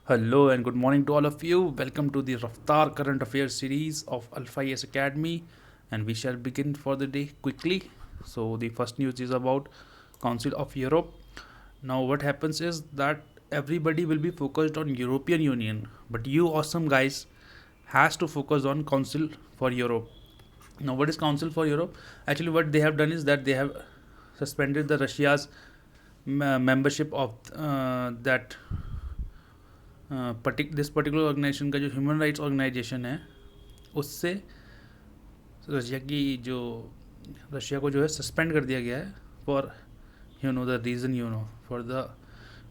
Hello and good morning to all of you. Welcome to the Raftar Current Affairs series of Alpha ES Academy, and we shall begin for the day quickly. So the first news is about Council of Europe. Now what happens is that everybody will be focused on European Union, but you awesome guys has to focus on Council for Europe. Now what is Council for Europe? Actually what they have done is that they have suspended the Russia's membership of that this particular organisation का जो human rights organisation है उससे Russia की जो Russia को जो है suspend कर दिया गया है for the reason for the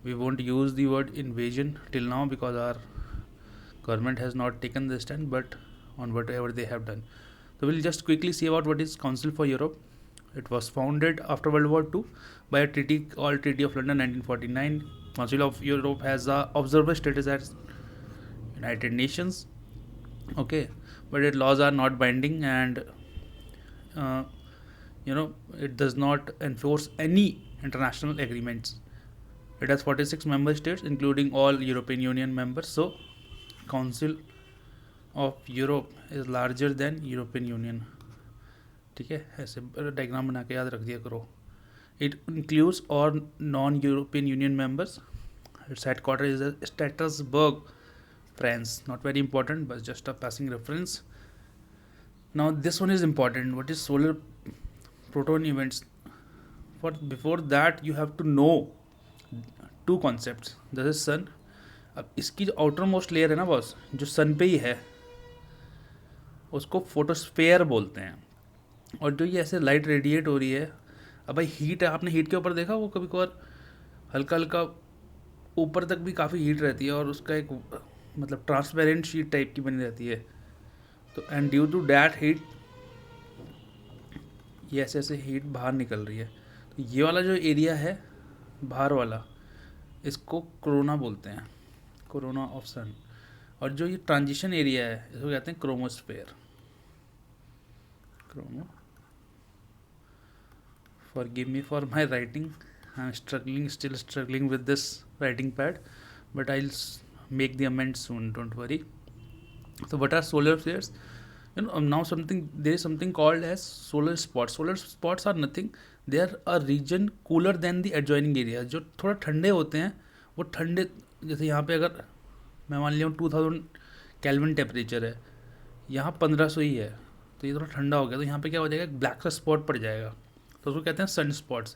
we won't use the word invasion till now because our government has not taken the stand but on whatever they have done. So we'll just quickly see about what is Council for Europe. It was founded after World War II by a treaty called Treaty of London 1949. Council of Europe has a observer status as United Nations. Okay, but its laws are not binding and uh, it does not enforce any international agreements. It has 46 member states including all European Union members. So Council of Europe is larger than European union. ठीक है, ऐसे diagram बना के याद रख दिया करो. It includes और non European Union members. Its headquarter is Strasbourg, France. Not very important but just a passing reference. Now this one is important. What is solar proton events? For before that you have to know two concepts. This is sun. अब इसकी जो outer most layer है ना boss, जो सन पे ही है, उसको photosphere बोलते हैं. और जो ये ऐसे लाइट रेडिएट हो रही है, अब भाई हीट है, आपने हीट के ऊपर देखा वो कभी कभार हल्का हल्का ऊपर तक भी काफ़ी हीट रहती है और उसका एक मतलब ट्रांसपेरेंट शीट टाइप की बनी रहती है. तो and due to that heat ये ऐसे ऐसे हीट बाहर निकल रही है. तो ये वाला जो एरिया है बाहर वाला, इसको कोरोना बोलते हैं, कोरोना ऑफ सन. और जो ये ट्रांजिशन एरिया है इसको कहते हैं chromosphere. Chromo, forgive me for my writing. I'm still struggling with this writing pad, but I'll make the amends soon, don't worry. So what are solar flares? Now there is something called as solar spots. Solar spots are nothing. They are a region cooler than the adjoining area. जो थोड़ा ठंडे होते हैं, वो ठंडे, जैसे यहाँ पे अगर मैं मान लिया 2000 केल्विन टेम्परेचर है, यहाँ 1500 ही है, तो ये थोड़ा ठंडा हो गया, तो यहाँ पे क्या हो जाएगा, ब्लैक सा स्पॉट पड़ जाएगा, तो उसको कहते हैं सन स्पॉट्स.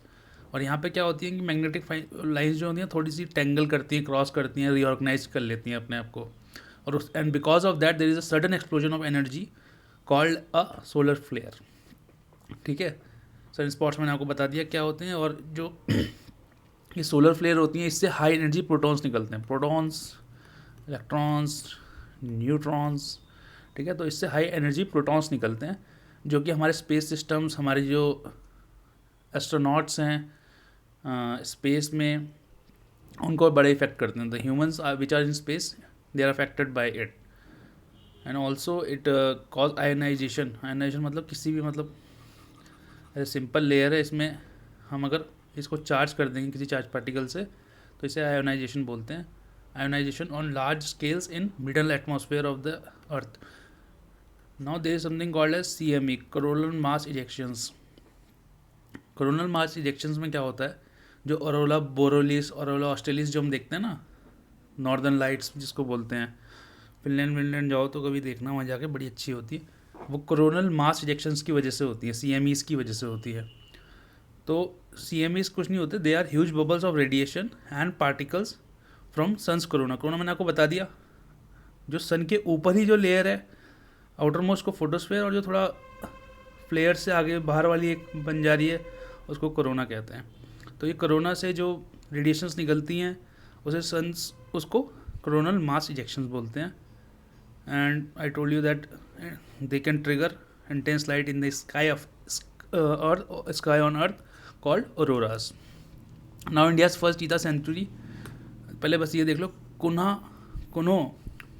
और यहाँ पे क्या होती है कि मैग्नेटिक लाइन्स जो होती हैं थोड़ी सी टेंगल करती हैं, क्रॉस करती हैं, रीऑर्गेनाइज कर लेती हैं अपने आप को. और उस and because of that there is a sudden explosion of energy called a solar flare. ठीक है, सन स्पॉट्स मैंने आपको बता दिया क्या होते हैं. और जो ये सोलर फ्लेयर होती हैं, इससे हाई एनर्जी प्रोटॉन्स निकलते हैं, प्रोटॉन्स, इलेक्ट्रॉन्स, न्यूट्रॉन्स. ठीक है, तो इससे हाई एनर्जी प्रोटॉन्स निकलते हैं जो कि हमारे स्पेस सिस्टम्स, हमारे जो एस्ट्रोनॉट्स हैं स्पेस में, उनको बड़े इफेक्ट करते हैं. The humans which are in space they are affected by it. And also it cause ionisation. Ionisation मतलब किसी भी मतलब ऐसे सिंपल लेयर है, इसमें हम अगर इसको चार्ज कर देंगे किसी चार्ज पार्टिकल से, तो इसे आयोनाइजेशन बोलते हैं. Ionisation on large scales in middle atmosphere of the earth. Now there is something called as CME, coronal mass ejections. Coronal mass ejections में क्या होता है, जो ऑरोरा बोरोलिस, ऑरोरा ऑस्ट्रेलिस जो हम देखते हैं ना, नॉर्दर्न लाइट्स जिसको बोलते हैं, फिनलैंड जाओ तो कभी देखना, वहाँ जाके बड़ी अच्छी होती है. वो कोरोनल मास इजेक्शंस की वजह से होती है, CMEs की वजह से होती है. तो CMEs कुछ नहीं होते, they are huge bubbles of radiation and particles from sun's corona. Corona मैंने आपको बता दिया, जो सन के ऊपर ही जो लेयर है आउटर मोस्ट को फोटोस्फेयर, और जो थोड़ा फ्लेयर से आगे बाहर वाली एक बन जा रही है उसको कोरोना कहते हैं. तो ये कोरोना से जो रेडिएशंस निकलती हैं उसे सन्स, उसको कोरोनल मास इजेक्शंस बोलते हैं. And I told you that they can trigger intense light in the sky of earth, sky on earth called auroras. Now India's first cheetah sanctuary. पहले बस ये देख लो, Kuno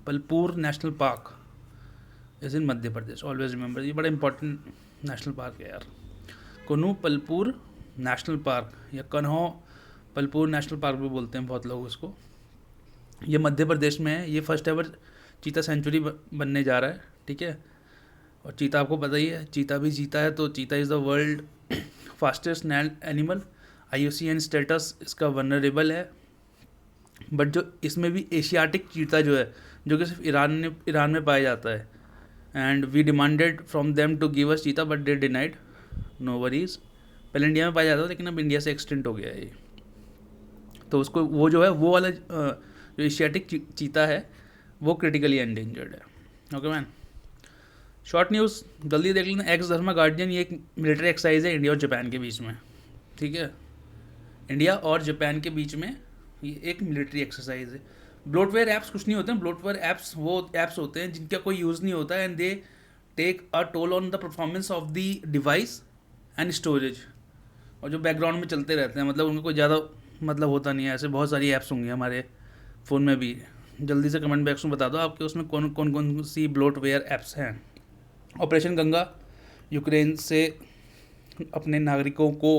Palpur national park is in Madhya Pradesh. Always remember, ये बड़ा important national park है यार. कुनु पलपुर नेशनल पार्क या कन्हो पलपुर नेशनल पार्क भी बोलते हैं बहुत लोग उसको. ये मध्य प्रदेश में है, ये फर्स्ट एवर चीता सेंचुरी बनने जा रहा है, ठीक है। और चीता आपको पता ही है, चीता भी जीता है, तो चीता is the world fastest land animal, IUCN status इसका वनरेबल है। बट जो इसमें भी एशियाटिक चीता जो है, जो कि सिर्फ ईरान में पाया जाता है, and we demanded from them to give us cheetah but they denied, no worries. पहले इंडिया में पाया जाता था, लेकिन अब इंडिया से एक्सटेंट हो गया है ये। तो उसको वो जो है वो वाला जो एशियाटिक चीता है वो क्रिटिकली एंडेंजर्ड है। ओके मैन, शॉर्ट न्यूज़ जल्दी देख लेना। एक्स धर्मा गार्डियन, ये एक मिलिट्री एक्सरसाइज है इंडिया और जापान के बीच में, ठीक है। इंडिया और जापान के बीच में ये एक मिलिट्री एक्सरसाइज है। ब्लोटवेयर ऐप्स कुछ नहीं होते हैं, ब्लोटवेयर ऐप्स वो ऐप्स होते हैं जिनका कोई यूज़ नहीं होता है, and they take a toll on the performance of the device and storage, और जो बैकग्राउंड में चलते रहते हैं, मतलब उनका कोई ज़्यादा मतलब होता नहीं है। ऐसे बहुत सारी ऐप्स होंगी हमारे फ़ोन में भी, जल्दी से कमेंट बॉक्स में बता दो आपके उसमें कौन सी ब्लोटवेयर ऐप्स हैं। ऑपरेशन गंगा, यूक्रेन से अपने नागरिकों को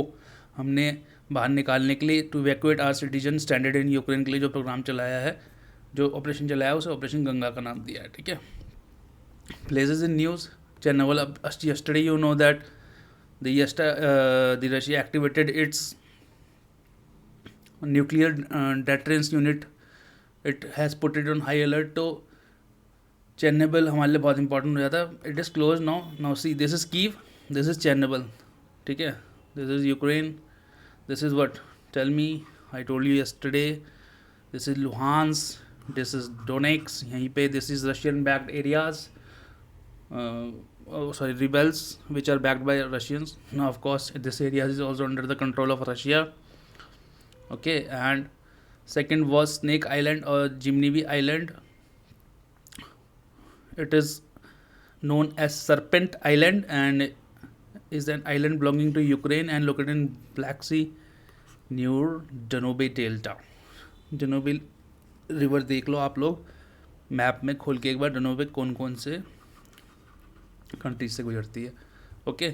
हमने बाहर निकालने के लिए, to evacuate our citizen standard in Ukraine के लिए जो प्रोग्राम चलाया है, जो ऑपरेशन चलाया है, उसे ऑपरेशन गंगा का नाम दिया है, ठीक है। Places in news, Chernobyl, yesterday you know that the Russia activated its nuclear deterrence unit, it has put it on high alert। तो चेरनोबिल हमारे लिए बहुत इंपॉर्टेंट हो जाता है। It is close now see, this is Kyiv, this is Chernobyl, ठीक है। This is Ukraine, this is what, tell me, I told you yesterday, this is Luhansk, this is Donetsk, यहीं पे this is Russian backed areas, rebels which are backed by Russians. Now of course this area is also under the control of Russia, okay। And second was Snake Island or Jimnivy Island, it is known as Serpent Island and is an island belonging to Ukraine and located in Black Sea near Danube Delta। Danube river देख लो आप लोग map में खोल के एक बार, डनोबे कौन कौन से कंट्रीज से गुजरती है, okay.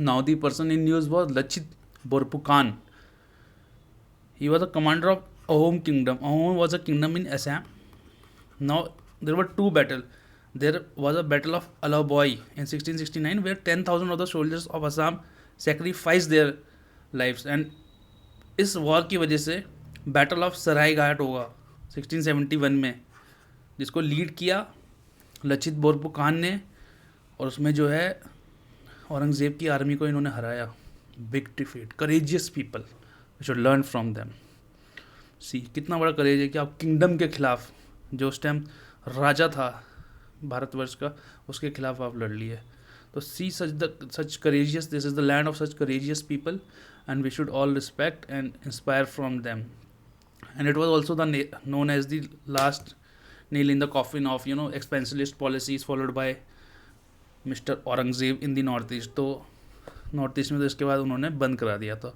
Now the person in news was Lachit Borphukan, he was a commander of Ahom kingdom. Ahom was a kingdom in Assam. Now there were two battle, there was a battle of Alaboi in 1669 where 10,000 of the soldiers of Assam sacrifice their lifes, and इस war की वजह से battle of सराय घाट होगा 1671 में, जिसको lead किया लचित बोरपुकान ने, और उसमें जो है औरंगज़ेब की आर्मी को इन्होंने हराया। Big defeat, courageous people, we should learn from them. See कितना बड़ा करेज है कि आप किंगडम के खिलाफ, जो उस टाइम राजा था भारतवर्ष का, उसके खिलाफ आप लड़ लिए। तो see such courageous, this is the land of such courageous people and we should all respect and inspire from them. And it was also the known as the last nail in the coffin of expansionist policies followed by mister Aurangzeb in the north east. तो north east में तो इसके बाद उन्होंने बंद करा दिया था।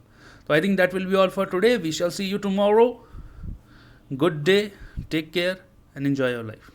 तो I think that will be all for today, we shall see you tomorrow. Good day, take care and enjoy your life.